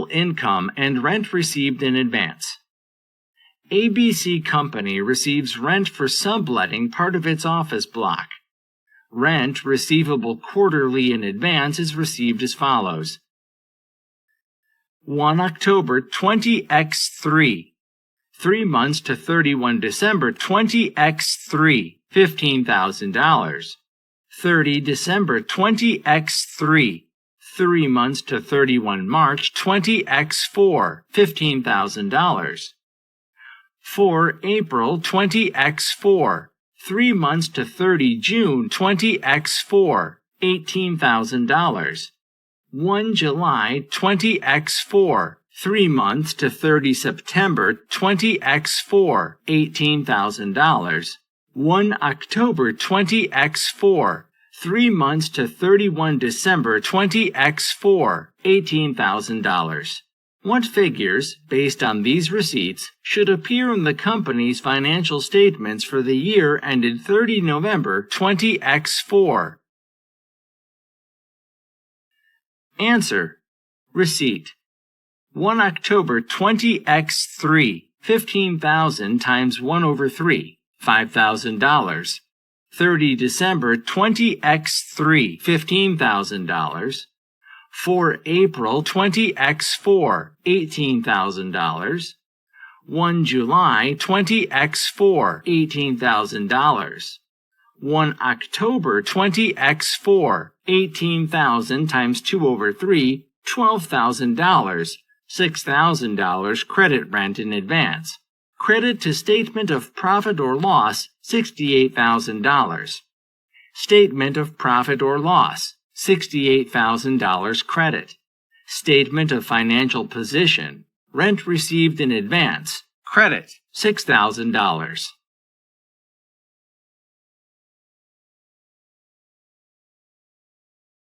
income and rent received in advance. ABC Company receives rent for subletting part of its office block. Rent receivable quarterly in advance is received as follows. 1 October 20x3, 3 months to 31 December 20x3, $15,000. 30 December 20x3, 3 months to 31 March 20x4, $15,000. 4 April 20x4, 3 months to 30 June 20x4, $18,000. 1 July 20x4, 3 months to 30 September 20x4, $18,000. 1 October 20x4, 3 months to 31 December 20x4, $18,000. What figures, based on these receipts, should appear in the company's financial statements for the year ended 30 November 20x4? Answer. Receipt. 1 October 20x3, 15,000 times 1 over 3, $5,000. 30 December 20x3, $15,000. 4 April 20x4, $18,000. 1 July 20x4, $18,000. 1 October 20x4, 18,000 times 2 over 3, $12,000. $6,000 credit rent in advance. Credit to statement of profit or loss, $68,000. Statement of profit or loss, $68,000 credit. Statement of financial position, rent received in advance, credit, $6,000.